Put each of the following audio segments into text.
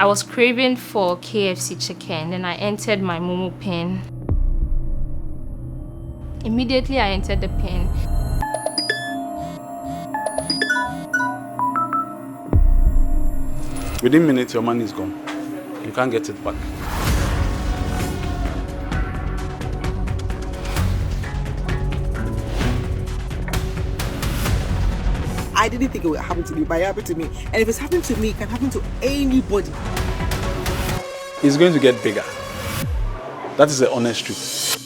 I was craving for KFC chicken, then I entered my MoMo PIN. Immediately I entered the PIN. Within minutes, your money is gone. You can't get it back. I didn't think it would happen to me, but it happened to me. And if it's happened to me, it can happen to anybody. It's going to get bigger. That is the honest truth.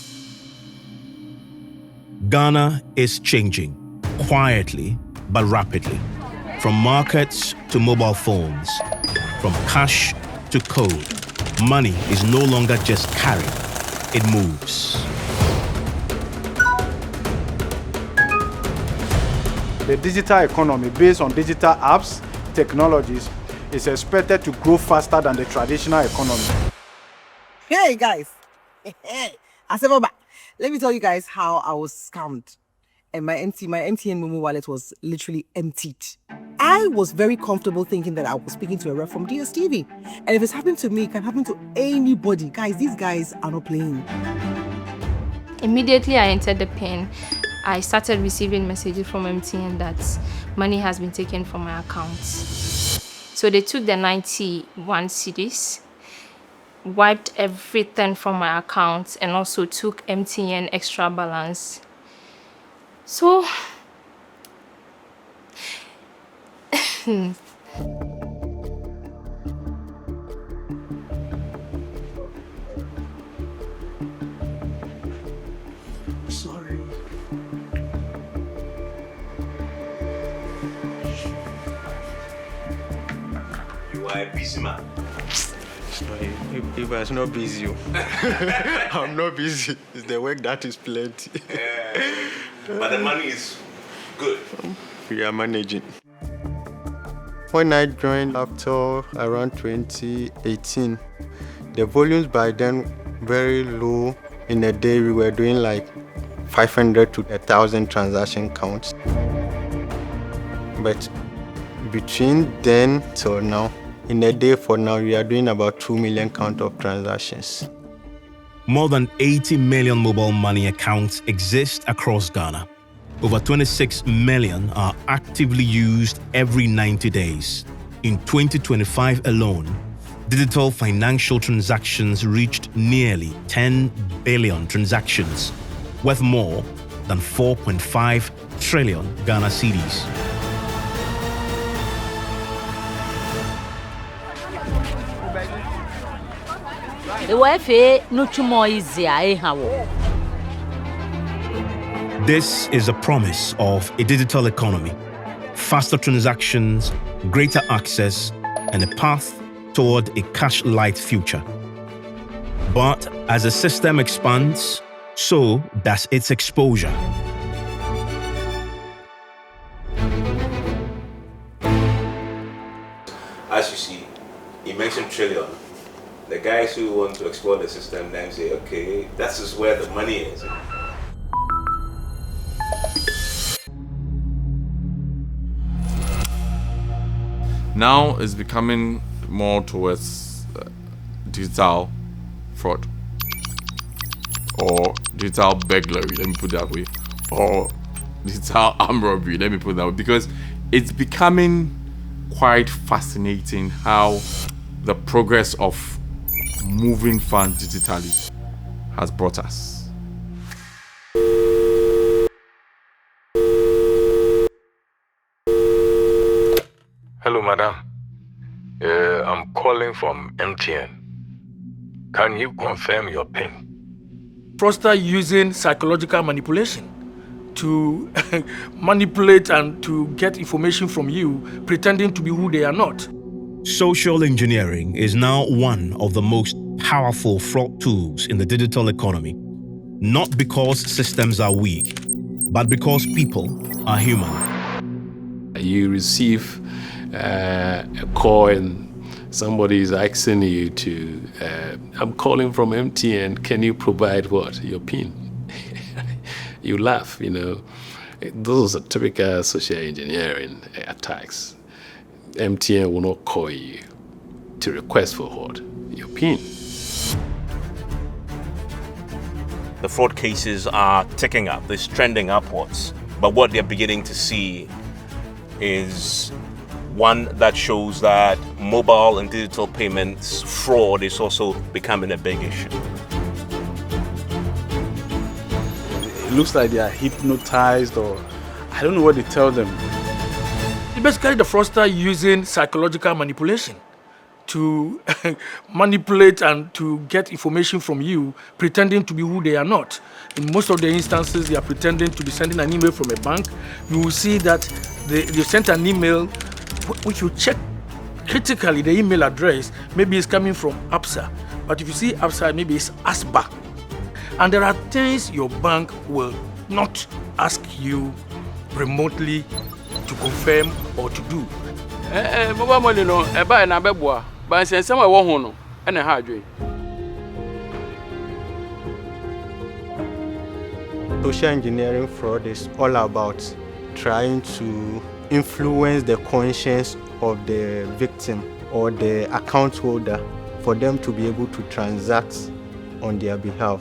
Ghana is changing, quietly but rapidly. From markets to mobile phones, from cash to code, money is no longer just carried, it moves. The digital economy based on digital apps, technologies, is expected to grow faster than the traditional economy. Hey guys, let me tell you guys how I was scammed. And my MTN MoMo wallet was literally emptied. I was very comfortable thinking that I was speaking to a rep from DSTV. And if it's happened to me, it can happen to anybody. Guys, these guys are not playing. Immediately I entered the PIN. I started receiving messages from MTN that money has been taken from my account. So they took the 91 cedis, wiped everything from my account, and also took MTN extra balance. So, sorry. You are a busy man. If I was not busy, I'm not busy. It's the work that is plenty. But the money is good. We are managing. When I joined after around 2018, the volumes by then very low. In a day, we were doing like 500 to 1,000 transaction counts. But between then till now, in a day for now, we are doing about 2 million count of transactions. More than 80 million mobile money accounts exist across Ghana. Over 26 million are actively used every 90 days. In 2025 alone, digital financial transactions reached nearly 10 billion transactions, worth more than 4.5 trillion Ghana cedis. This is a promise of a digital economy, faster transactions, greater access, and a path toward a cash-light future. But as the system expands, so does its exposure. As you see, you mentioned trillion. The guys who want to explore the system then say, okay, that's just where the money is. Now it's becoming more towards digital fraud or digital burglary, let me put it that way, or digital armed robbery, let me put it that way, because it's becoming quite fascinating how the progress of moving funds digitally has brought us. Hello, madam. I'm calling from MTN. Can you confirm your PIN? Fraudster using psychological manipulation to manipulate and to get information from you, pretending to be who they are not. Social engineering is now one of the most powerful fraud tools in the digital economy, not because systems are weak, but because people are human. You receive a call and somebody is asking you to, I'm calling from MTN, can you provide what? Your PIN. You laugh, you know. Those are typical social engineering attacks. MTN will not call you to request for what? Your PIN. The fraud cases are ticking up, they're trending upwards. But what they're beginning to see is one that shows that mobile and digital payments fraud is also becoming a big issue. It looks like they are hypnotized, or I don't know what they tell them. Basically, the fraudster using psychological manipulation to manipulate and to get information from you, pretending to be who they are not. In most of the instances, they are pretending to be sending an email from a bank. You will see that they sent an email, which you check critically the email address, maybe it's coming from ABSA. But if you see ABSA, maybe it's ASBA. And there are things your bank will not ask you remotely to confirm or to do. Mobile money no, buy na beboa. But say some wo ho no, e na ha adwe. Social engineering fraud is all about trying to influence the conscience of the victim or the account holder for them to be able to transact on their behalf.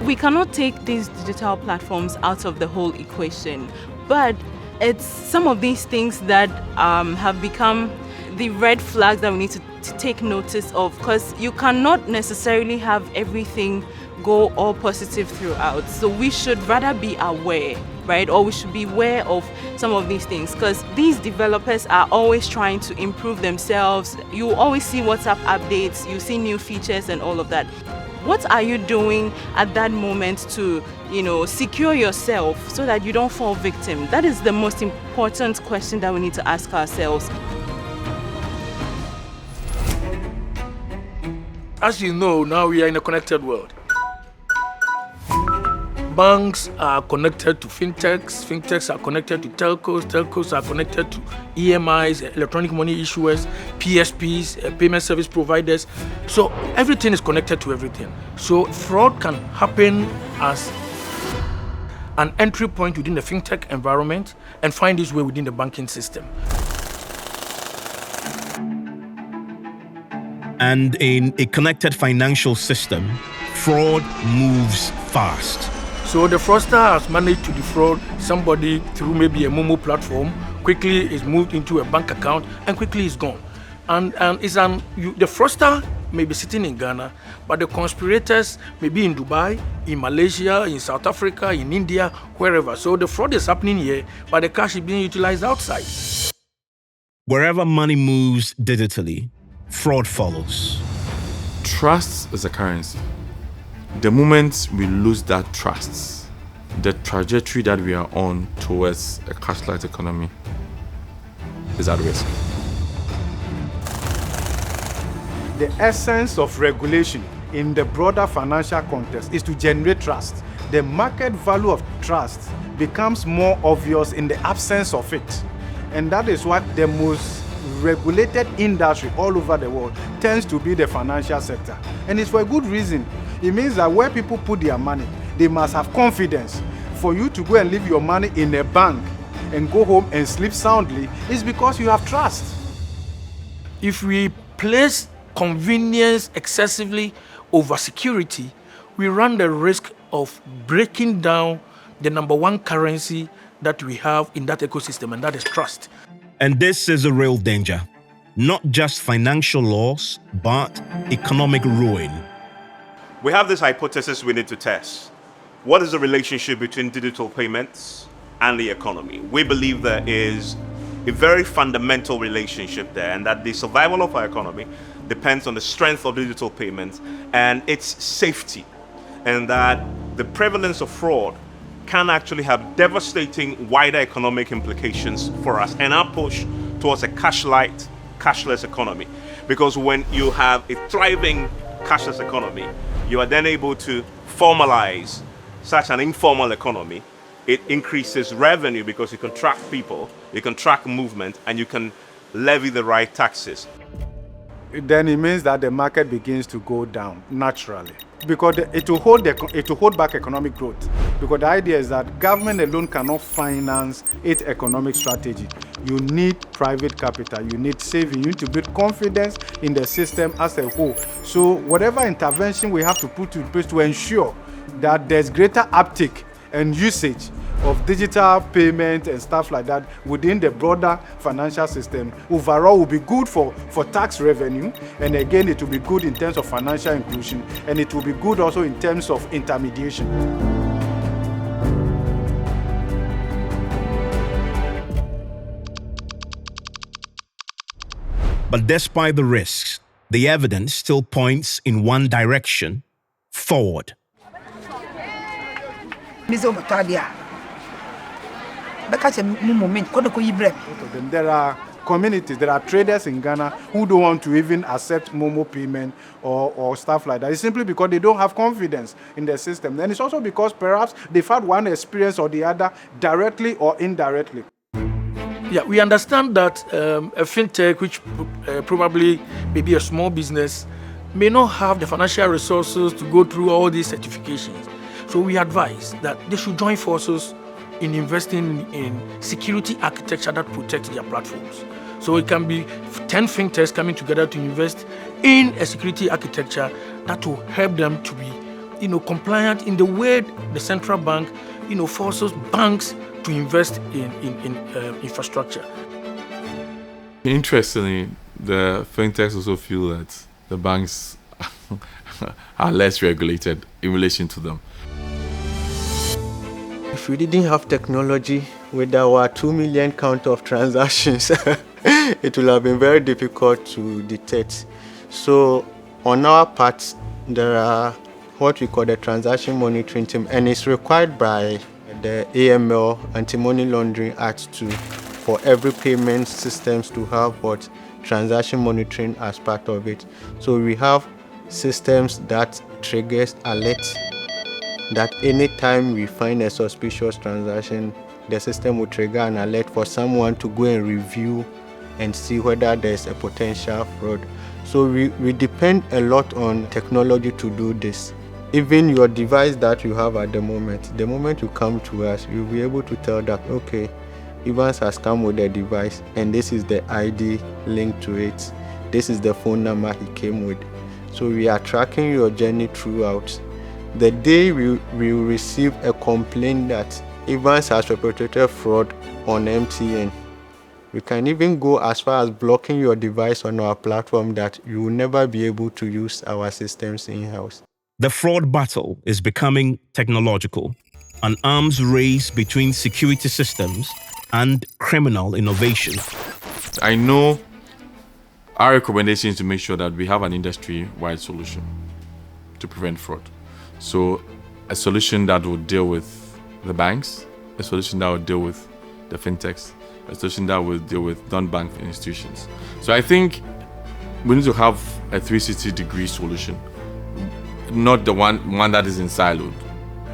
We cannot take these digital platforms out of the whole equation, but it's some of these things that have become the red flags that we need to take notice of, because you cannot necessarily have everything go all positive throughout. So we should rather be aware, right? Or we should be aware of some of these things, because these developers are always trying to improve themselves. You always see WhatsApp updates, you see new features and all of that. What are you doing at that moment to, secure yourself so that you don't fall victim? That is the most important question that we need to ask ourselves. As you know, now we are in a connected world. Banks are connected to fintechs, fintechs are connected to telcos, telcos are connected to EMIs, electronic money issuers, PSPs, payment service providers. So everything is connected to everything. So fraud can happen as an entry point within the fintech environment and find its way within the banking system. And in a connected financial system, fraud moves fast. So the fraudster has managed to defraud somebody through maybe a MoMo platform, quickly is moved into a bank account, and quickly is gone. And the fraudster may be sitting in Ghana, but the conspirators may be in Dubai, in Malaysia, in South Africa, in India, wherever. So the fraud is happening here, but the cash is being utilized outside. Wherever money moves digitally, fraud follows. Trust is a currency. The moment we lose that trust, the trajectory that we are on towards a cashless economy is at risk. The essence of regulation in the broader financial context is to generate trust. The market value of trust becomes more obvious in the absence of it. And that is what the most regulated industry all over the world tends to be the financial sector. And it's for a good reason. It means that where people put their money, they must have confidence. For you to go and leave your money in a bank and go home and sleep soundly is because you have trust. If we place convenience excessively over security, we run the risk of breaking down the number one currency that we have in that ecosystem, and that is trust. And this is a real danger. Not just financial loss, but economic ruin. We have this hypothesis we need to test. What is the relationship between digital payments and the economy? We believe there is a very fundamental relationship there, and that the survival of our economy depends on the strength of digital payments and its safety, and that the prevalence of fraud can actually have devastating wider economic implications for us and our push towards a cashless economy. Because when you have a thriving cashless economy, you are then able to formalize such an informal economy. It increases revenue because you can track people, you can track movement, and you can levy the right taxes. Then it means that the market begins to go down naturally, because it will hold back economic growth. Because the idea is that government alone cannot finance its economic strategy. you need private capital, you need saving, you need to build confidence in the system as a whole. So whatever intervention we have to put in place to ensure that there's greater uptake and usage of digital payment and stuff like that within the broader financial system, overall will be good for tax revenue, and again it will be good in terms of financial inclusion, and it will be good also in terms of intermediation. But despite the risks, the evidence still points in one direction: forward. There are communities, there are traders in Ghana who don't want to even accept MoMo payment or stuff like that. It's simply because they don't have confidence in the system. And it's also because perhaps they've had one experience or the other, directly or indirectly. Yeah, we understand that a fintech, which probably may be a small business, may not have the financial resources to go through all these certifications. So we advise that they should join forces in investing in security architecture that protects their platforms. So it can be 10 fintechs coming together to invest in a security architecture that will help them to be, compliant in the way the central bank, forces banks to invest in infrastructure. Interestingly, the fintechs also feel that the banks are less regulated in relation to them. If we didn't have technology with our 2 million count of transactions, it would have been very difficult to detect. So on our part, there are what we call the transaction monitoring team, and it's required by the AML, Anti-Money Laundering Act, for every payment systems to have what transaction monitoring as part of it. So we have systems that triggers alert that anytime we find a suspicious transaction, the system will trigger an alert for someone to go and review and see whether there's a potential fraud. So we depend a lot on technology to do this. Even your device that you have at the moment you come to us, you'll be able to tell that, okay, Evans has come with a device and this is the ID linked to it. This is the phone number he came with. So we are tracking your journey throughout. The day we receive a complaint that Evans has perpetrated fraud on MTN, we can even go as far as blocking your device on our platform that you will never be able to use our systems in-house. The fraud battle is becoming technological, an arms race between security systems and criminal innovation. I know our recommendation is to make sure that we have an industry-wide solution to prevent fraud. So a solution that will deal with the banks, a solution that will deal with the fintechs, a solution that will deal with non-bank institutions. So I think we need to have a 360-degree solution, not the one that is in siloed.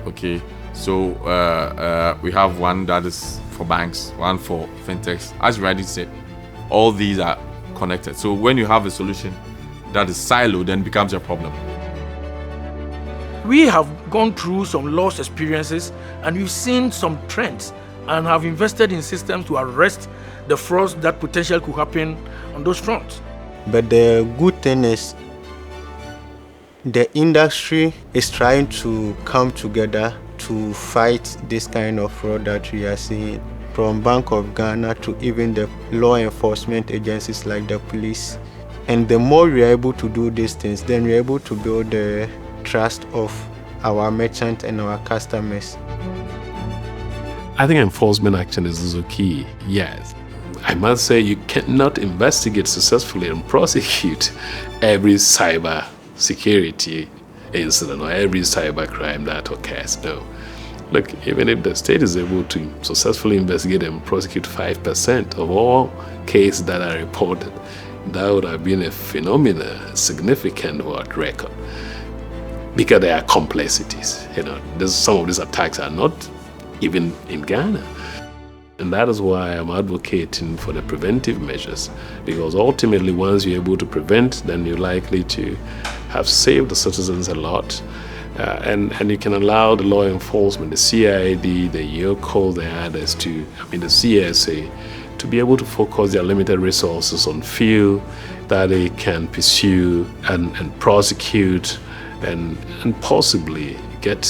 Okay, so we have one that is for banks, one for fintechs. As you rightly said, all these are connected. So when you have a solution that is siloed, then it becomes a problem. We have gone through some loss experiences and we've seen some trends and have invested in systems to arrest the frauds that potentially could happen on those fronts. But the good thing is the industry is trying to come together to fight this kind of fraud that we are seeing, from Bank of Ghana to even the law enforcement agencies like the police. And the more we are able to do these things, then we are able to build the trust of our merchants and our customers. I think enforcement action is also key, yes. I must say you cannot investigate successfully and prosecute every cyber security incident or every cyber crime that occurs. No. Look, even if the state is able to successfully investigate and prosecute 5% of all cases that are reported, that would have been a phenomenal, significant world record. Because there are complexities. Some of these attacks are not even in Ghana. And that is why I'm advocating for the preventive measures. Because ultimately, once you're able to prevent, then you're likely to have saved the citizens a lot. And you can allow the law enforcement, the CID, the YOCO, the others the CSA, to be able to focus their limited resources on field that they can pursue and prosecute and possibly get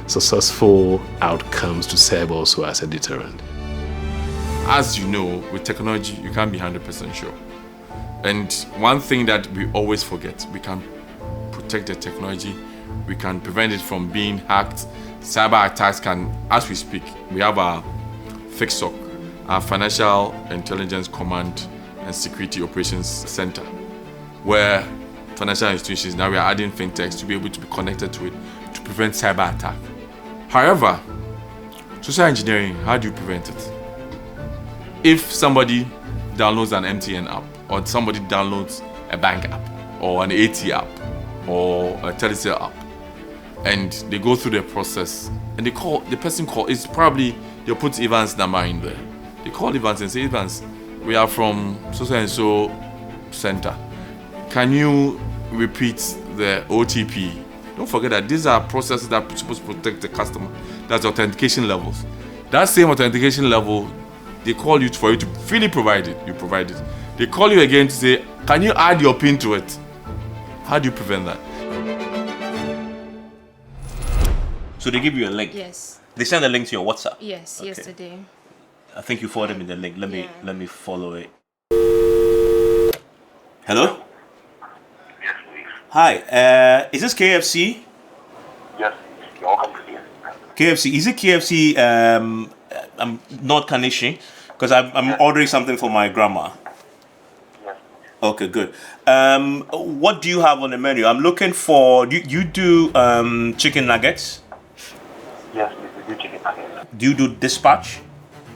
successful outcomes to serve also as a deterrent. As you know, with technology, you can't be 100% sure. And one thing that we always forget, we can protect the technology, we can prevent it from being hacked. Cyber attacks can, as we speak, we have our FICSOC, our Financial Intelligence Command and Security Operations Center, where financial institutions, now we are adding fintechs to be able to be connected to it to prevent cyber attack. However, social engineering, how do you prevent it? If somebody downloads an MTN app, or somebody downloads a bank app, or an AT app, or a Telecel app, and they go through the process, and they call, the person call, it's probably, they'll put Evans' number in there. They call Evans and say, Evans, we are from so-and-so center. Can you repeat the OTP? Don't forget that these are processes that are supposed to protect the customer. That's authentication levels. That same authentication level, they call you for you to freely provide it. You provide it. They call you again to say, can you add your PIN to it? How do you prevent that? So they give you a link? Yes. They send a link to your WhatsApp? Yes, Okay. yesterday. I think you forwarded me the link. Let me follow it. Hello? Yes, please. Hi, is this KFC? Yes, you're welcome to here. KFC, is it KFC I'm not Kanishi? Because I'm ordering something for my grandma. Yes. Okay, good. What do you have on the menu? I'm looking for, you do chicken nuggets? Yes, we do chicken nuggets. Do you do dispatch?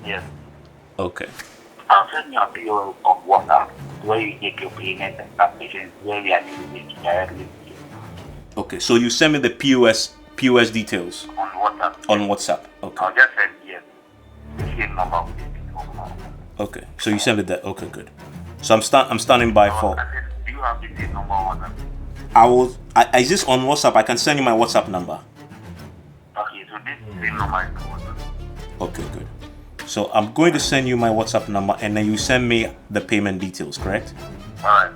Yes. Okay. I'll send you a PO of WhatsApp where you take your payment and submissions where we are doing it directly to you. Okay, so you send me the POS details On WhatsApp. on WhatsApp. Okay. I'll just send yes. The same number with it. Okay. So you send me that. Okay, good. So I'm standing by for. Do you have the same number on WhatsApp? I will. Is this on WhatsApp? I can send you my WhatsApp number. Okay, so this is the same number on WhatsApp. Okay, good. So I'm going to send you my WhatsApp number, and then you send me the payment details. Correct? Alright.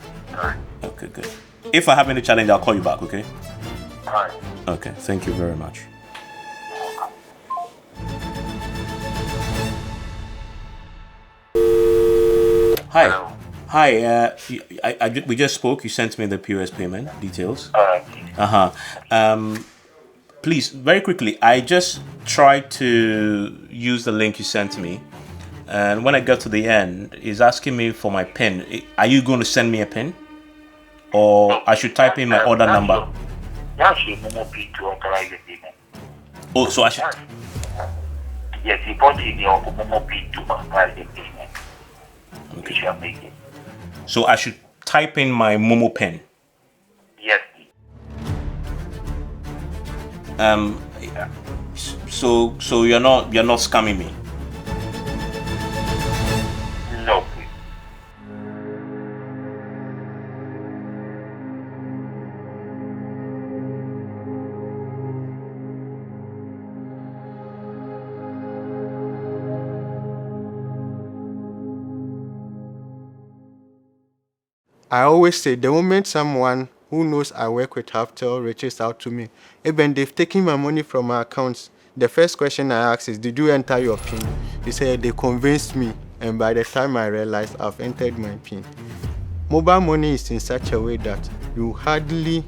Okay, good. If I have any challenge, I'll call you back. Okay? Alright. Okay. Thank you very much. Hi. Hello. Hi. We just spoke. You sent me the POS payment details. Alright. Please, very quickly. I just tried to use the link you sent me, and when I got to the end, it's asking me for my PIN. Are you going to send me a PIN, or I should type in my order number? That's your MoMo PIN to authorize the payment. Oh, so I should. Yes, you put in your MoMo PIN to authorize the payment. Okay. You shall make it. So I should type in my MoMo PIN. Yes. So you're not scamming me. No. I always say the moment someone who knows I work with Haftel reaches out to me, even they've taken my money from my accounts, the first question I ask is, did you enter your PIN? He said, they convinced me, and by the time I realized I've entered my PIN. Mobile money is in such a way that you hardly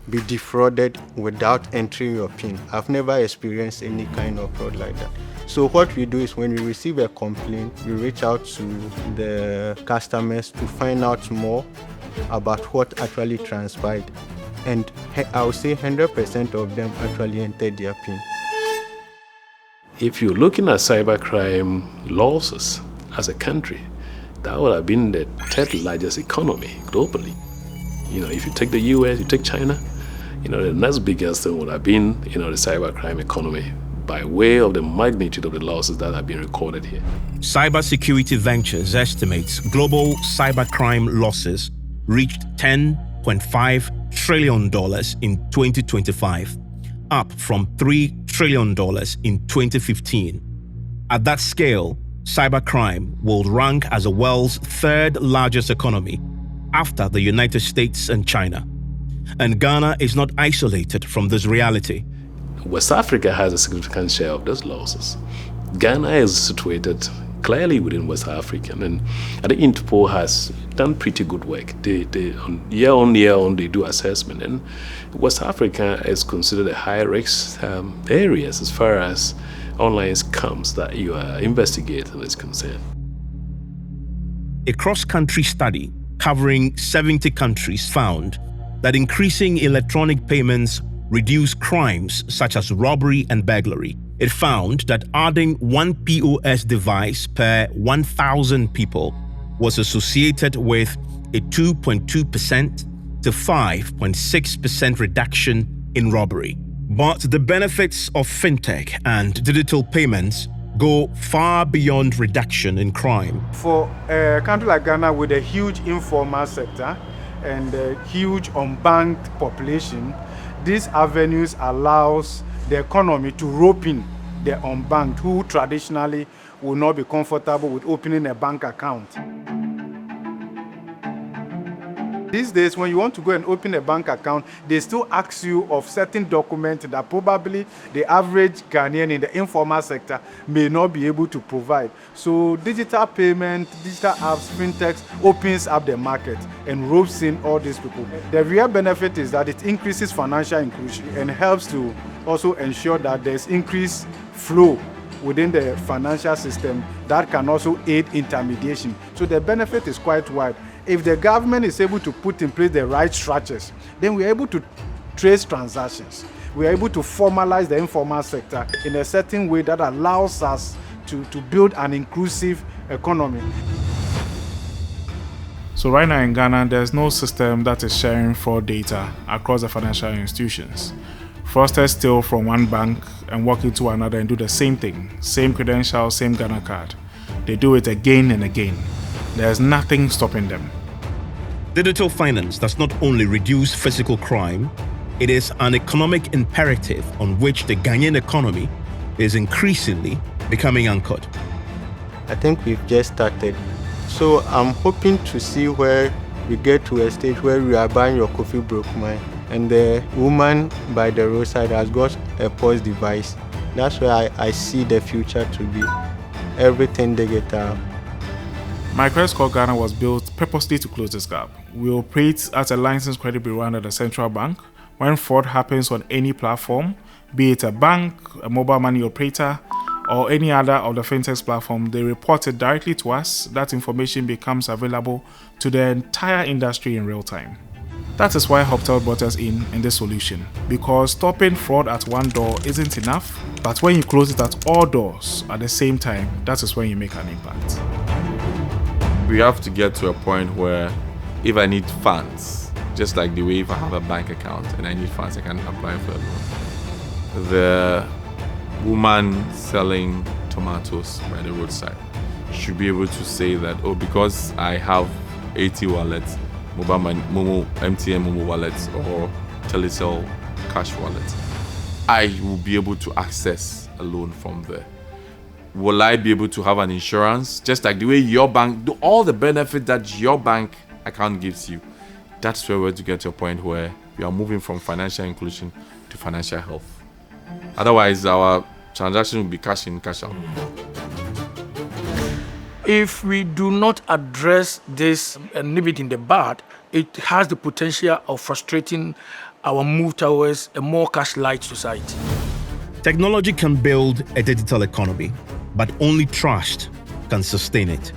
be defrauded without entering your PIN. I've never experienced any kind of fraud like that. So what we do is when we receive a complaint, we reach out to the customers to find out more about what actually transpired. And I would say 100% of them actually entered their PIN. If you're looking at cybercrime losses as a country, that would have been the third largest economy globally. You know, if you take the US, you take China, you know, the next biggest thing would have been, you know, the cybercrime economy by way of the magnitude of the losses that have been recorded here. Cybersecurity Ventures estimates global cybercrime losses reached $10.5 trillion in 2025, up from $3 trillion in 2015. At that scale, cybercrime will rank as the world's third largest economy after the United States and China. And Ghana is not isolated from this reality. West Africa has a significant share of those losses. Ghana is situated clearly within West Africa, and I think Interpol has done pretty good work. They year on they do assessment, and West Africa is considered a high-risk areas as far as online scams that you are investigating is concerned. A cross-country study covering 70 countries found that increasing electronic payments reduce crimes such as robbery and burglary. It found that adding one POS device per 1,000 people was associated with a 2.2% to 5.6% reduction in robbery. But the benefits of fintech and digital payments go far beyond reduction in crime. For a country like Ghana with a huge informal sector and a huge unbanked population, these avenues allows the economy to rope in the unbanked who traditionally will not be comfortable with opening a bank account. These days, when you want to go and open a bank account, they still ask you of certain documents that probably the average Ghanaian in the informal sector may not be able to provide. So digital payment, digital apps, fintechs opens up the market and ropes in all these people. The real benefit is that it increases financial inclusion and helps to also ensure that there's increased flow within the financial system that can also aid intermediation. So the benefit is quite wide. If the government is able to put in place the right structures, then we're able to trace transactions. We're able to formalize the informal sector in a certain way that allows us to build an inclusive economy. So right now in Ghana, there's no system that is sharing fraud data across the financial institutions. Fraudsters steal from one bank and walk into another and do the same thing, same credentials, same Ghana card. They do it again and again. There's nothing stopping them. Digital finance does not only reduce physical crime, it is an economic imperative on which the Ghanaian economy is increasingly becoming anchored. I think we've just started. So I'm hoping to see where we get to a stage where we are buying your coffee broke mine and the woman by the roadside has got a POS device. That's where I see the future to be. Everything digital. MyCreditScore Ghana was built purposely to close this gap. We operate as a licensed credit bureau under the central bank. When fraud happens on any platform, be it a bank, a mobile money operator, or any other of the fintech platform, they report it directly to us. That information becomes available to the entire industry in real time. That is why Hoptel brought us in this solution, because stopping fraud at one door isn't enough, but when you close it at all doors at the same time, that is when you make an impact. We have to get to a point where if I need funds, just like the way if I have a bank account and I need funds, I can apply for a loan. The woman selling tomatoes by the roadside should be able to say that, oh, because I have 80 wallets, mobile money, MoMo, MTN MoMo wallets or Telecel cash wallets, I will be able to access a loan from there. Will I be able to have an insurance? Just like the way your bank, do all the benefit that your bank account gives you. That's where we're to get to a point where we are moving from financial inclusion to financial health. Otherwise, our transaction will be cash in, cash out. If we do not address this and nip it in the bud, it has the potential of frustrating our move towards a more cash-light society. Technology can build a digital economy, but only trust can sustain it.